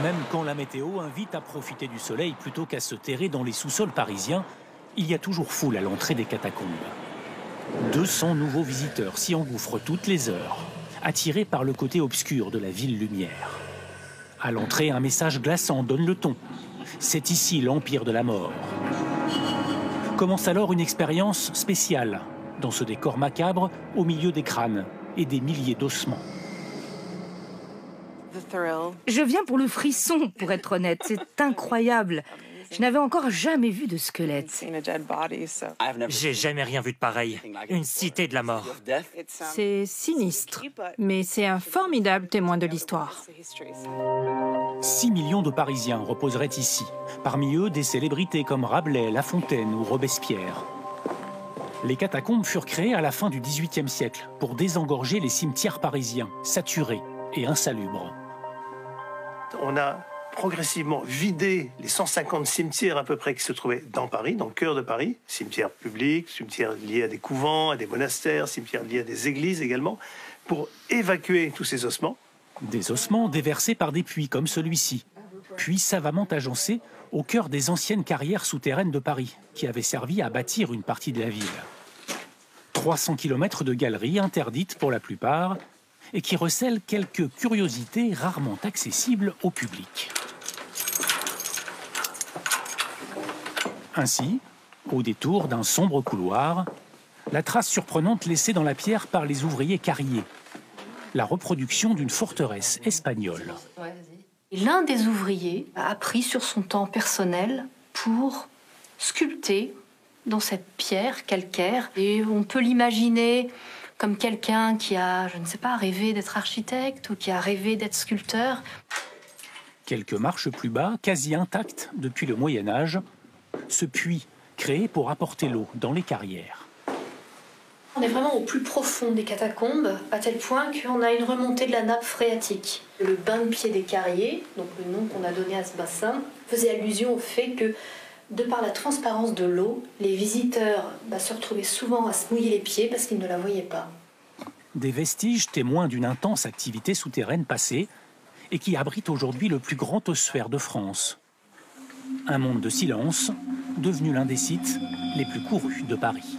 Même quand la météo invite à profiter du soleil plutôt qu'à se terrer dans les sous-sols parisiens, il y a toujours foule à l'entrée des catacombes. 200 nouveaux visiteurs s'y engouffrent toutes les heures, attirés par le côté obscur de la ville lumière. À l'entrée, un message glaçant donne le ton. C'est ici l'empire de la mort. Commence alors une expérience spéciale, dans ce décor macabre, au milieu des crânes et des milliers d'ossements. Je viens pour le frisson, pour être honnête. C'est incroyable. Je n'avais encore jamais vu de squelette. J'ai jamais rien vu de pareil. Une cité de la mort. C'est sinistre, mais c'est un formidable témoin de l'histoire. 6 millions de Parisiens reposeraient ici. Parmi eux, des célébrités comme Rabelais, La Fontaine ou Robespierre. Les catacombes furent créées à la fin du XVIIIe siècle pour désengorger les cimetières parisiens, saturés et insalubres. On a progressivement vidé les 150 cimetières à peu près qui se trouvaient dans Paris, dans le cœur de Paris. Cimetières publics, cimetières liés à des couvents, à des monastères, cimetières liés à des églises également, pour évacuer tous ces ossements. Des ossements déversés par des puits comme celui-ci, puits savamment agencés au cœur des anciennes carrières souterraines de Paris, qui avaient servi à bâtir une partie de la ville. 300 km de galeries interdites pour la plupart, et qui recèlent quelques curiosités rarement accessibles au public. Ainsi, au détour d'un sombre couloir, la trace surprenante laissée dans la pierre par les ouvriers carriers, la reproduction d'une forteresse espagnole. L'un des ouvriers a pris sur son temps personnel pour sculpter dans cette pierre calcaire. Et on peut l'imaginer comme quelqu'un qui a, je ne sais pas, rêvé d'être architecte ou qui a rêvé d'être sculpteur. Quelques marches plus bas, quasi intactes depuis le Moyen-Âge, ce puits créé pour apporter l'eau dans les carrières. On est vraiment au plus profond des catacombes, à tel point qu'on a une remontée de la nappe phréatique. Le bain de pied des carriers, donc le nom qu'on a donné à ce bassin, faisait allusion au fait que, de par la transparence de l'eau, les visiteurs se retrouvaient souvent à se mouiller les pieds parce qu'ils ne la voyaient pas. Des vestiges témoins d'une intense activité souterraine passée et qui abrite aujourd'hui le plus grand ossuaire de France. Un monde de silence, devenu l'un des sites les plus courus de Paris.